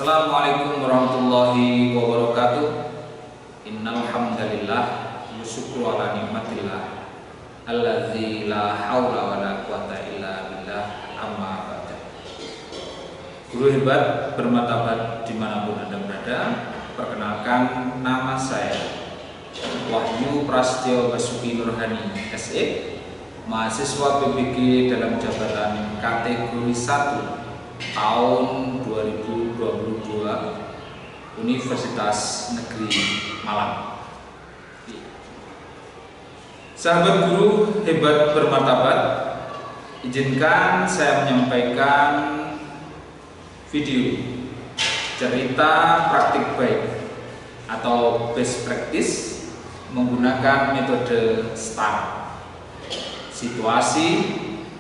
Assalamualaikum warahmatullahi wabarakatuh. Innal hamdalillah wa syukru ala nikmatillah allazi la haula wala quwata illa billah amma ba'du. Guru hebat bermartabat dimanapun Anda berada, perkenalkan nama saya Wahyu Prasetyo Basuki Nurhani SE, mahasiswa PBG dalam jabatan kategori 1 tahun 2022 Universitas Negeri Malang. Sahabat guru hebat bermartabat, izinkan saya menyampaikan video cerita praktik baik atau best practice menggunakan metode STAR: situasi,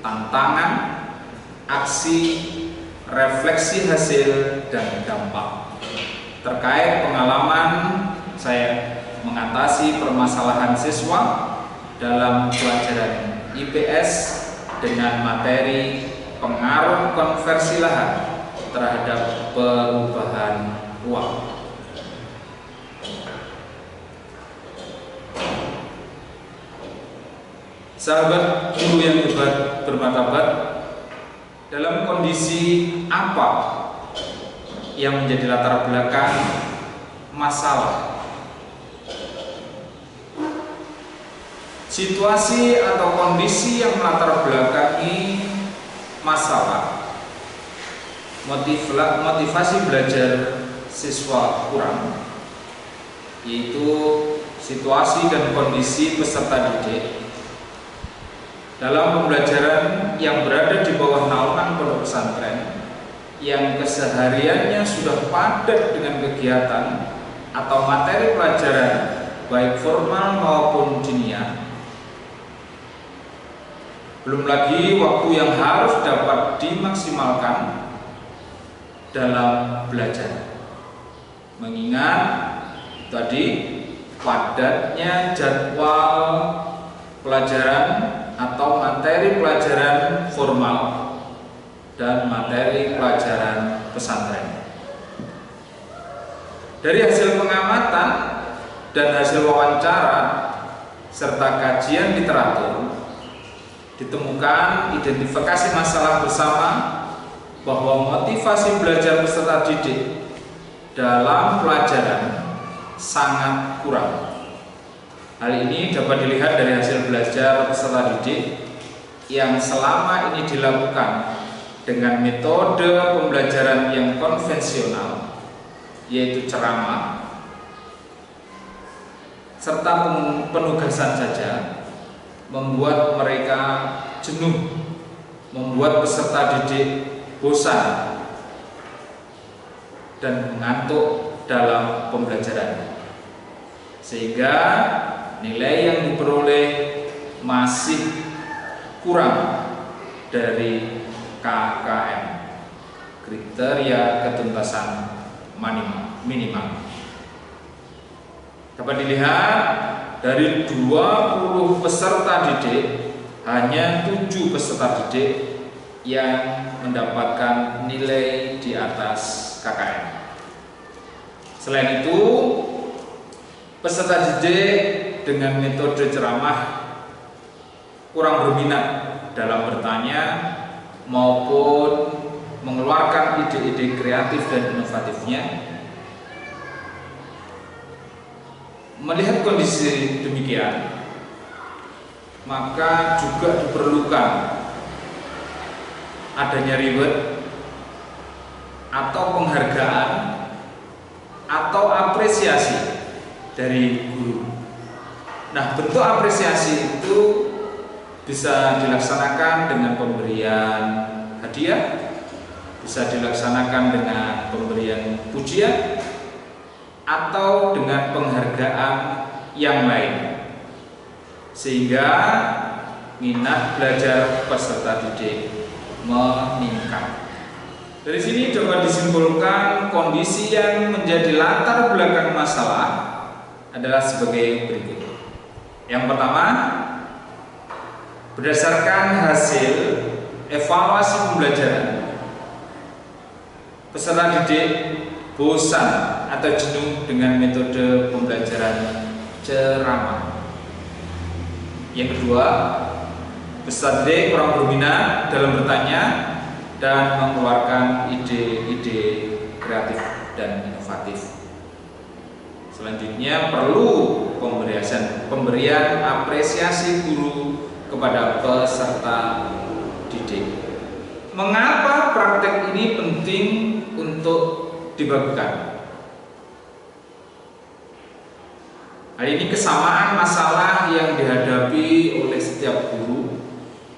tantangan, aksi, refleksi hasil, dan dampak. Terkait pengalaman saya mengatasi permasalahan siswa dalam pelajaran IPS dengan materi pengaruh konversi lahan terhadap perubahan ruang. Sahabat guru yang hebat bermartabat, dalam kondisi apa yang menjadi latar belakang masalah? Situasi atau kondisi yang melatar belakangi masalah, motivasi belajar siswa kurang, yaitu situasi dan kondisi peserta didik dalam pembelajaran yang berada di bawah naungan pondok pesantren yang kesehariannya sudah padat dengan kegiatan atau materi pelajaran baik formal maupun dinia. Belum lagi waktu yang harus dapat dimaksimalkan dalam belajar. Mengingat tadi padatnya jadwal pelajaran atau materi pelajaran formal dan materi pelajaran pesantren. Dari hasil pengamatan dan hasil wawancara serta kajian literatur, ditemukan identifikasi masalah bersama bahwa motivasi belajar peserta didik dalam pelajaran sangat kurang. Hal ini dapat dilihat dari hasil belajar peserta didik yang selama ini dilakukan dengan metode pembelajaran yang konvensional, yaitu ceramah serta penugasan saja, membuat mereka jenuh, membuat peserta didik bosan dan mengantuk dalam pembelajaran, sehingga nilai yang diperoleh masih kurang dari KKM, kriteria ketuntasan minimal. Dapat dilihat dari 20 peserta didik, hanya 7 peserta didik yang mendapatkan nilai di atas KKM. Selain itu, peserta didik dengan metode ceramah kurang berminat dalam bertanya maupun mengeluarkan ide-ide kreatif dan inovatifnya. Melihat kondisi demikian, maka juga diperlukan adanya reward atau penghargaan atau apresiasi dari guru. Nah, bentuk apresiasi itu bisa dilaksanakan dengan pemberian hadiah, bisa dilaksanakan dengan pemberian pujian, atau dengan penghargaan yang lain, sehingga minat belajar peserta didik meningkat. Dari sini dapat disimpulkan kondisi yang menjadi latar belakang masalah adalah sebagai berikut. Yang pertama, berdasarkan hasil evaluasi pembelajaran peserta didik bosan atau jenuh dengan metode pembelajaran ceramah. Yang kedua, peserta didik kurang berminat dalam bertanya dan mengeluarkan ide-ide kreatif dan inovatif. Selanjutnya, perlu pemberian apresiasi guru kepada peserta didik. Mengapa praktek ini penting untuk dibagikan? Hal ini kesamaan masalah yang dihadapi oleh setiap guru,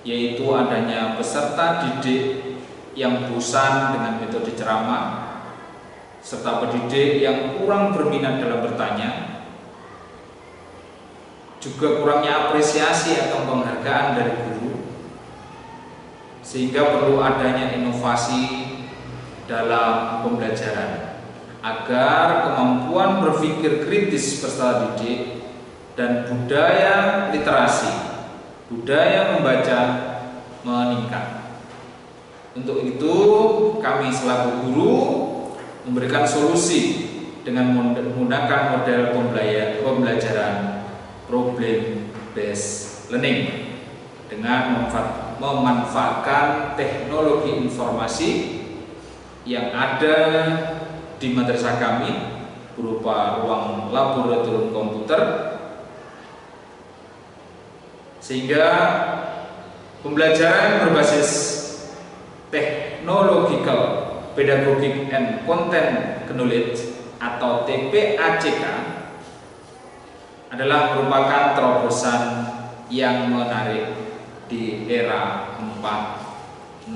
yaitu adanya peserta didik yang bosan dengan metode ceramah, serta pendidik yang kurang berminat dalam bertanya, juga kurangnya apresiasi atau penghargaan dari guru, sehingga perlu adanya inovasi dalam pembelajaran agar kemampuan berpikir kritis peserta didik dan budaya literasi, budaya membaca meningkat. Untuk itu, kami selaku guru memberikan solusi dengan menggunakan model pembelajaran problem based learning dengan memanfaatkan teknologi informasi yang ada di madrasah kami berupa ruang laboratorium komputer, sehingga pembelajaran berbasis technological Pedagogic and Content Knowledge atau TPACK adalah merupakan terobosan yang menarik di era 4.0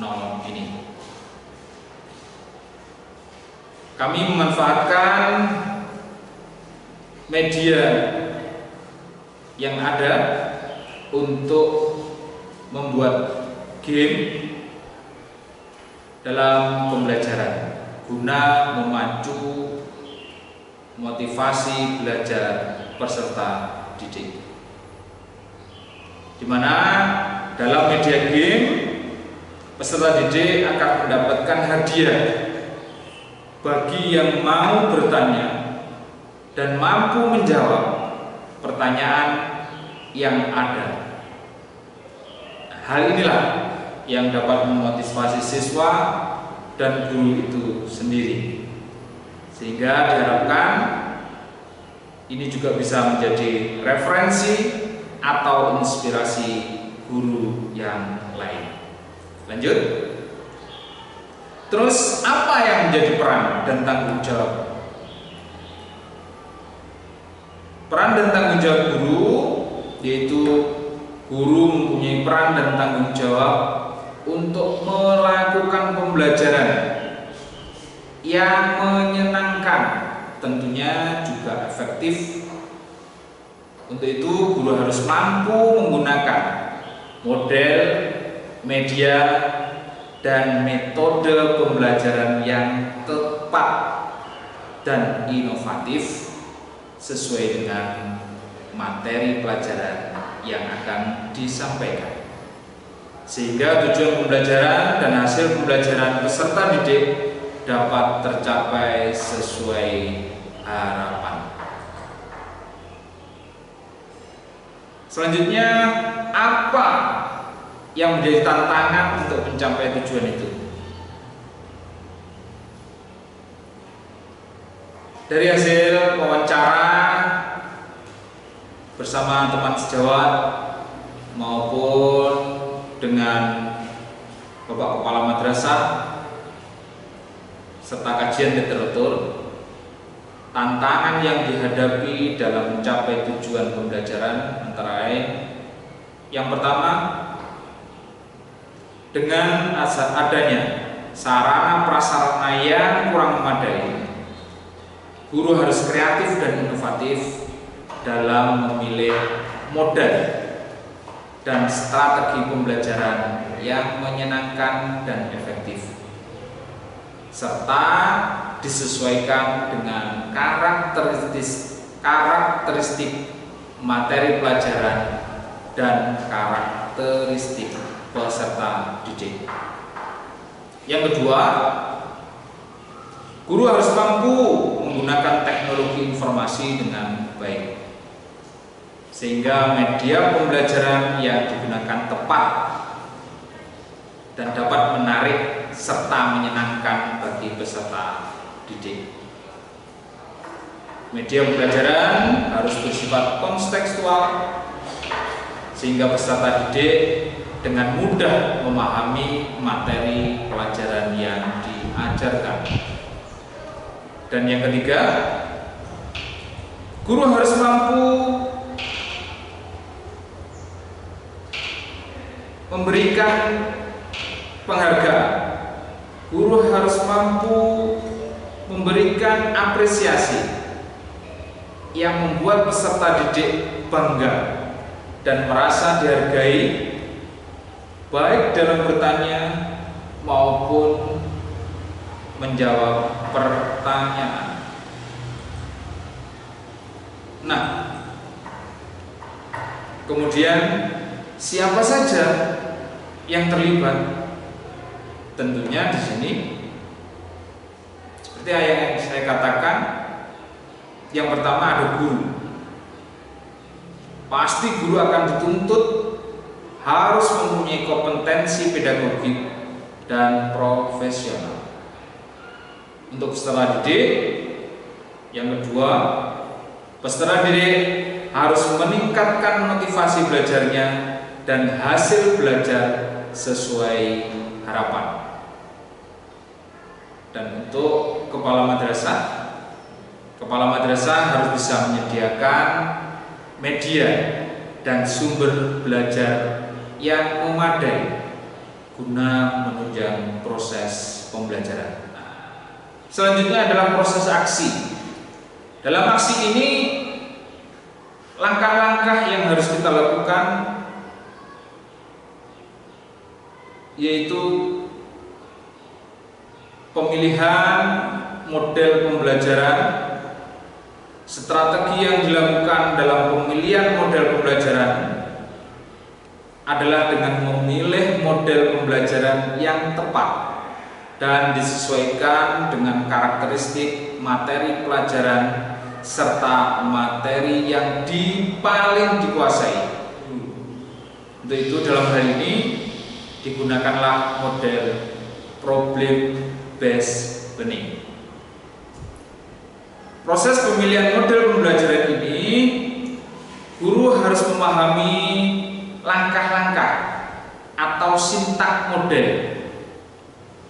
ini. Kami memanfaatkan media yang ada untuk membuat game dalam pembelajaran guna memacu motivasi belajar peserta didik, di mana dalam media game peserta didik akan mendapatkan hadiah bagi yang mau bertanya dan mampu menjawab pertanyaan yang ada. Hal inilah yang dapat memotivasi siswa dan guru itu sendiri, sehingga diharapkan ini juga bisa menjadi referensi atau inspirasi guru yang lain. Lanjut. Terus apa yang menjadi peran dan tanggung jawab? Peran dan tanggung jawab guru, yaitu guru mempunyai peran dan tanggung jawab untuk melakukan pembelajaran yang menyenangkan, tentunya juga efektif. Untuk itu guru harus mampu menggunakan model, media, dan metode pembelajaran yang tepat dan inovatif sesuai dengan materi pelajaran yang akan disampaikan, sehingga tujuan pembelajaran dan hasil pembelajaran peserta didik dapat tercapai sesuai harapan. Selanjutnya, apa yang menjadi tantangan untuk mencapai tujuan itu? Dari hasil wawancara bersama teman sejawat maupun dengan Bapak Kepala Madrasah serta kajian literatur, tantangan yang dihadapi dalam mencapai tujuan pembelajaran antara lain: yang pertama, dengan adanya sarana prasarana yang kurang memadai, guru harus kreatif dan inovatif dalam memilih model dan strategi pembelajaran yang menyenangkan dan efektif, serta disesuaikan dengan karakteristik materi pelajaran dan karakteristik peserta didik. Yang kedua, Guru harus mampu menggunakan teknologi informasi dengan baik, sehingga media pembelajaran yang digunakan tepat dan dapat menarik serta menyenangkan bagi peserta didik. Media pembelajaran harus bersifat kontekstual sehingga peserta didik dengan mudah memahami materi pelajaran yang diajarkan. Dan yang ketiga, guru harus mampu memberikan penghargaan. Guru harus mampu memberikan apresiasi yang membuat peserta didik bangga dan merasa dihargai, baik dalam bertanya maupun menjawab pertanyaan. Nah, kemudian siapa saja yang terlibat? Tentunya di sini seperti yang saya katakan, yang pertama ada guru. Pasti guru akan dituntut harus mempunyai kompetensi pedagogik dan profesional. Untuk peserta didik, yang kedua, peserta didik harus meningkatkan motivasi belajarnya dan hasil belajar sesuai harapan. Dan untuk kepala madrasah harus bisa menyediakan media dan sumber belajar yang memadai guna menunjang proses pembelajaran. Selanjutnya adalah proses aksi. Dalam aksi ini, langkah-langkah yang harus kita lakukan yaitu pemilihan model pembelajaran. Strategi yang dilakukan dalam pemilihan model pembelajaran adalah dengan memilih model pembelajaran yang tepat dan disesuaikan dengan karakteristik materi pelajaran serta materi yang paling dikuasai. Untuk itu dalam hal ini digunakanlah model problem based learning. Proses pemilihan model pembelajaran ini, guru harus memahami langkah-langkah atau sintak model.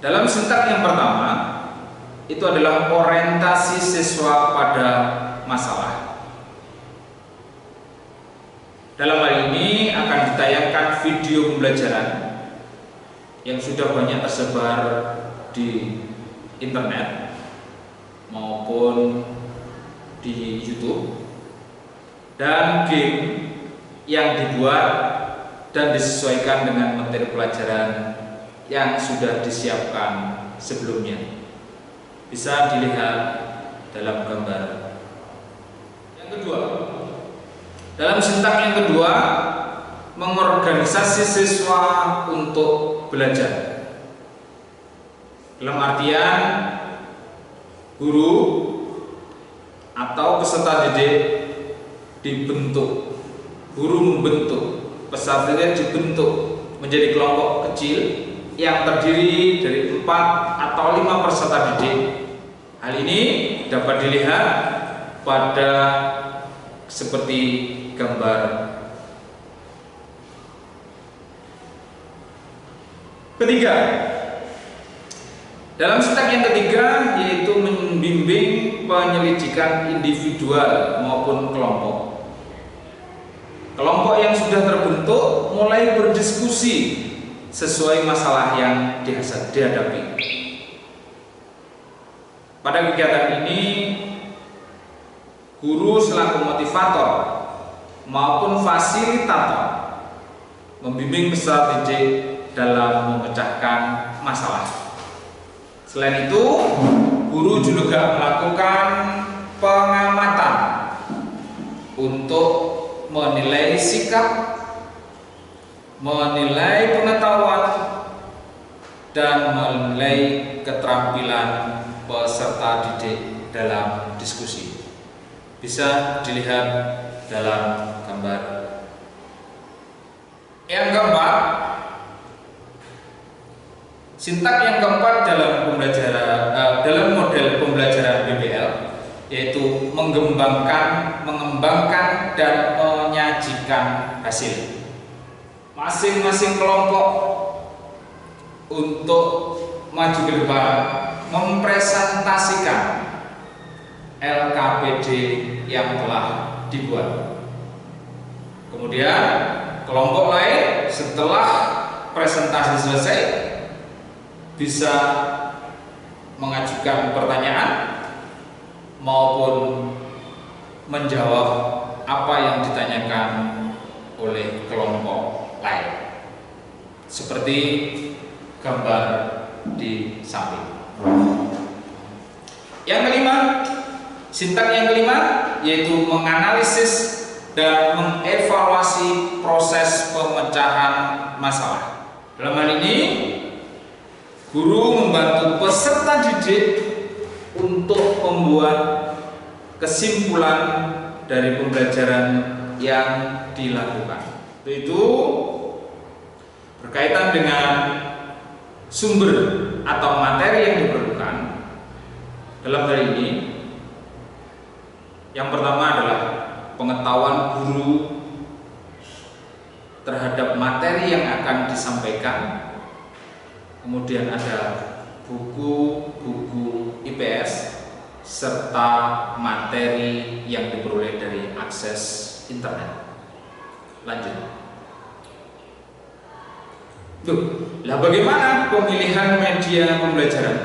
Dalam sintak yang pertama, itu adalah orientasi siswa pada masalah. Dalam hal ini akan ditayangkan video pembelajaran yang sudah banyak tersebar di internet maupun di YouTube, dan game yang dibuat dan disesuaikan dengan materi pelajaran yang sudah disiapkan sebelumnya. Bisa dilihat dalam gambar. Yang kedua, dalam sintak yang kedua, mengorganisasi siswa untuk belajar. Dalam artian guru atau peserta didik dibentuk. Guru membentuk, peserta didik dibentuk menjadi kelompok kecil yang terdiri dari 4 atau 5 peserta didik. Hal ini dapat dilihat pada seperti gambar. Ketiga, dalam step yang ketiga yaitu membimbing penyelidikan individual maupun kelompok. Kelompok yang sudah terbentuk mulai berdiskusi sesuai masalah yang dihadapi. Pada kegiatan ini, guru selaku motivator maupun fasilitator membimbing peserta didik dalam memecahkan masalah. Selain itu, guru juga melakukan pengamatan untuk menilai sikap, menilai pengetahuan, dan menilai keterampilan peserta didik dalam diskusi. Bisa dilihat dalam gambar. Yang keempat, sintak yang keempat dalam dalam model pembelajaran PBL yaitu mengembangkan dan menyajikan hasil. Masing-masing kelompok untuk maju ke depan mempresentasikan LKPD yang telah dibuat. Kemudian kelompok lain setelah presentasi selesai bisa mengajukan pertanyaan maupun menjawab apa yang ditanyakan oleh kelompok lain. Seperti gambar di samping. Yang kelima, sintak yang kelima yaitu menganalisis dan mengevaluasi proses pemecahan masalah. Dalam hal ini, guru membantu peserta didik untuk membuat kesimpulan dari pembelajaran yang dilakukan. Itu berkaitan dengan sumber atau materi yang diperlukan. Dalam hal ini, yang pertama adalah pengetahuan guru terhadap materi yang akan disampaikan. Kemudian ada buku-buku IPS serta materi yang diperoleh dari akses internet. Lanjut. Bagaimana pemilihan media pembelajaran?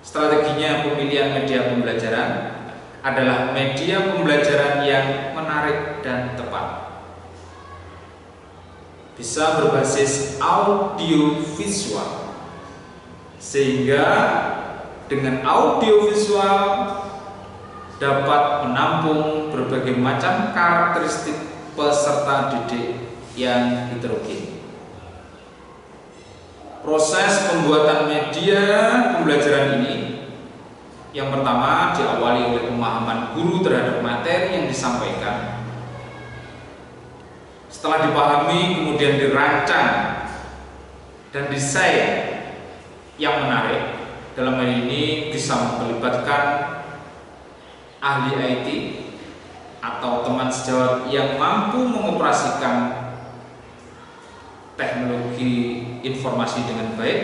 Strateginya pemilihan media pembelajaran adalah media pembelajaran yang menarik dan tepat. Bisa berbasis audio visual, sehingga dengan audio visual dapat menampung berbagai macam karakteristik peserta didik yang heterogen. Proses pembuatan media pembelajaran ini yang pertama diawali oleh pemahaman guru terhadap materi yang disampaikan. Setelah dipahami, kemudian dirancang dan desain yang menarik. Dalam hal ini bisa melibatkan ahli IT atau teman sejawat yang mampu mengoperasikan teknologi informasi dengan baik,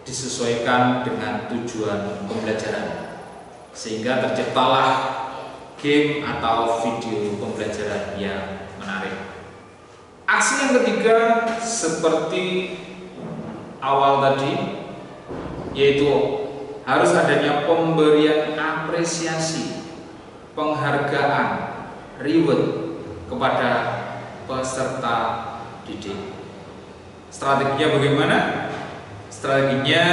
disesuaikan dengan tujuan pembelajaran, sehingga terciptalah game atau video pembelajaran yang menarik. Aksi yang ketiga seperti awal tadi, yaitu harus adanya pemberian apresiasi, penghargaan, reward kepada peserta didik. Strateginya bagaimana? Strateginya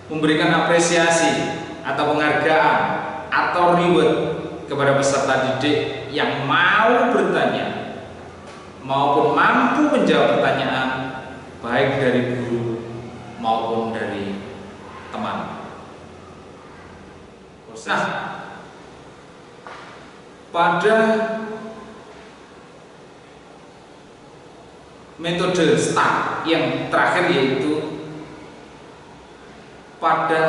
memberikan apresiasi atau penghargaan atau reward kepada peserta didik yang mau bertanya maupun mampu menjawab pertanyaan baik dari guru maupun dari teman. Nah, pada metode STAR yang terakhir yaitu pada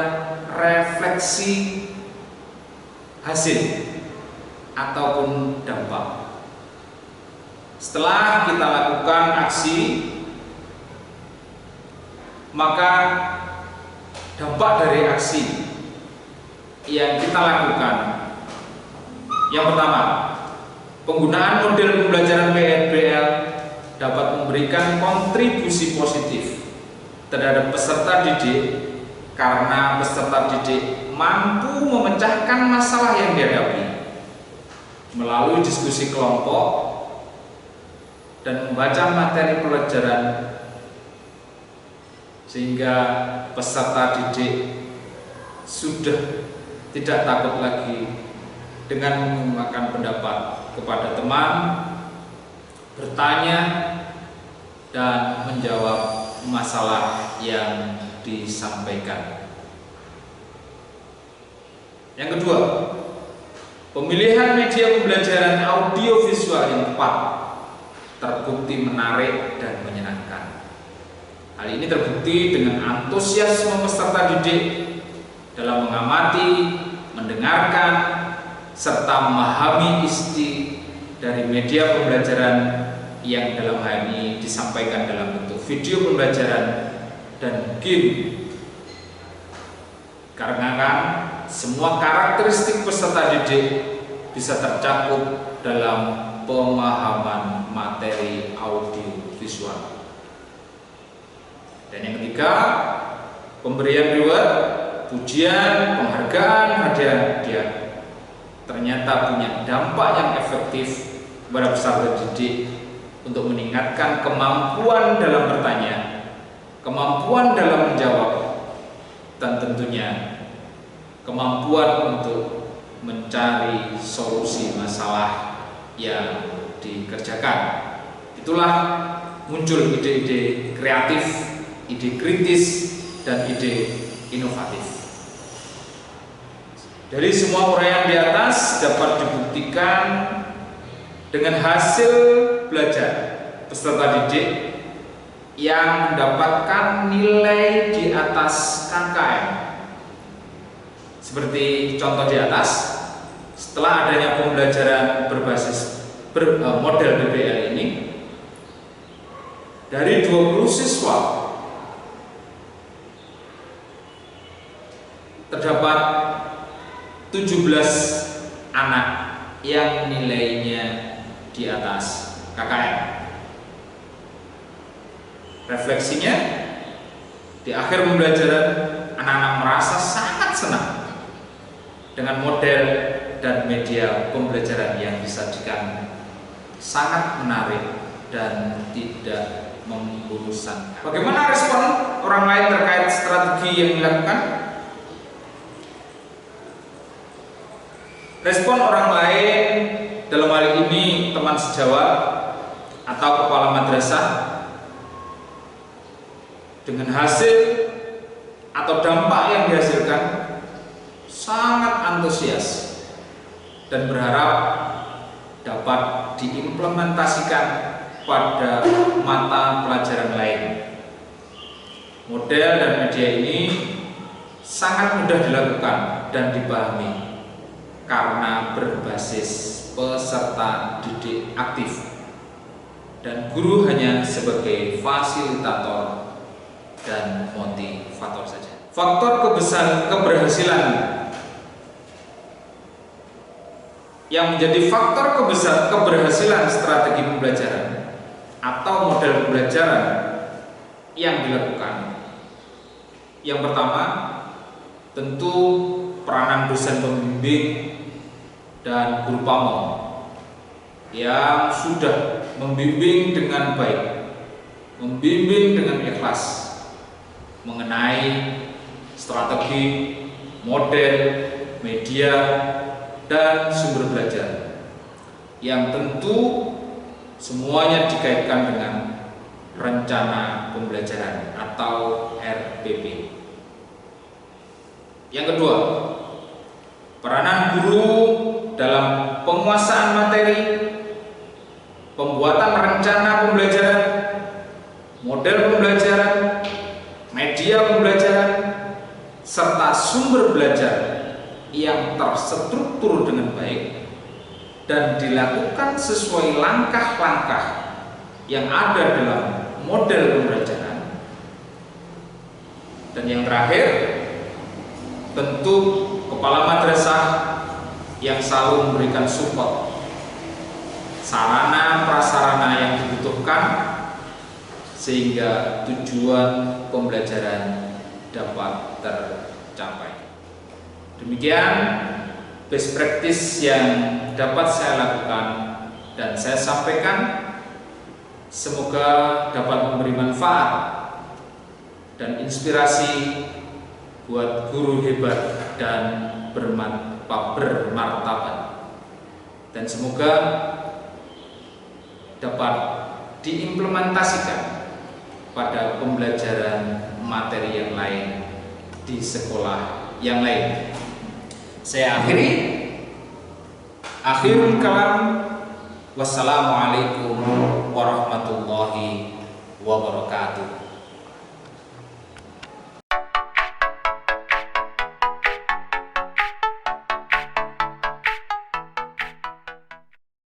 refleksi hasil ataupun dampak. Setelah kita lakukan aksi, maka dampak dari aksi yang kita lakukan, yang pertama, penggunaan model pembelajaran PBL dapat memberikan kontribusi positif terhadap peserta didik karena peserta didik mampu memecahkan masalah yang dihadapi melalui diskusi kelompok dan membaca materi pelajaran, sehingga peserta didik sudah tidak takut lagi dengan mengungkapkan pendapat kepada teman, bertanya dan menjawab masalah yang disampaikan. Yang kedua, pemilihan media pembelajaran audiovisual yang tepat terbukti menarik dan menyenangkan. Hal ini terbukti dengan antusiasme peserta didik dalam mengamati, mendengarkan, serta memahami isi dari media pembelajaran yang dalam hal ini disampaikan dalam bentuk video pembelajaran dan game. Karena kan semua karakteristik peserta didik bisa tercakup dalam pemahaman materi audio visual. Dan yang ketiga, pemberian reward, pujian, penghargaan, hadiah ternyata punya dampak yang efektif kepada peserta didik untuk meningkatkan kemampuan dalam bertanya, kemampuan dalam menjawab, dan tentunya kemampuan untuk mencari solusi masalah yang dikerjakan. Itulah muncul ide-ide kreatif, ide kritis, dan ide inovatif. Dari semua uraian di atas dapat dibuktikan dengan hasil belajar peserta didik yang mendapatkan nilai di atas KKM. Seperti contoh di atas, setelah adanya pembelajaran berbasis model PBL ini, dari 20 siswa terdapat 17 anak yang nilainya di atas KKM. Refleksinya, di akhir pembelajaran anak-anak merasa sangat senang dengan model dan media pembelajaran yang disajikan, sangat menarik dan tidak membosankan. Bagaimana respon orang lain terkait strategi yang dilakukan? Respon orang lain dalam hal ini teman sejawat atau kepala madrasah dengan hasil atau dampak yang dihasilkan sangat antusias dan berharap dapat diimplementasikan pada mata pelajaran lain. Model dan media ini sangat mudah dilakukan dan dipahami karena berbasis peserta didik aktif dan guru hanya sebagai fasilitator dan motivator saja. Faktor keberhasilan yang menjadi faktor keberhasilan strategi pembelajaran atau model pembelajaran yang dilakukan. Yang pertama, tentu peranan dosen pembimbing dan guru pamong yang sudah membimbing dengan baik, membimbing dengan ikhlas mengenai strategi, model, media, dan sumber belajar yang tentu semuanya dikaitkan dengan rencana pembelajaran atau RPP. Yang kedua, peranan guru dalam penguasaan materi, pembuatan rencana pembelajaran, model pembelajaran, media pembelajaran, serta sumber belajar yang terstruktur dengan baik dan dilakukan sesuai langkah-langkah yang ada dalam model pembelajaran. Dan yang terakhir, tentu kepala madrasah yang selalu memberikan support, sarana prasarana yang dibutuhkan sehingga tujuan pembelajaran dapat tercapai. Demikian best practice yang dapat saya lakukan dan saya sampaikan, semoga dapat memberi manfaat dan inspirasi buat guru hebat dan bermartabat, dan semoga dapat diimplementasikan pada pembelajaran materi yang lain di sekolah yang lain. Saya akhirul kalam. Wassalamualaikum warahmatullahi wabarakatuh.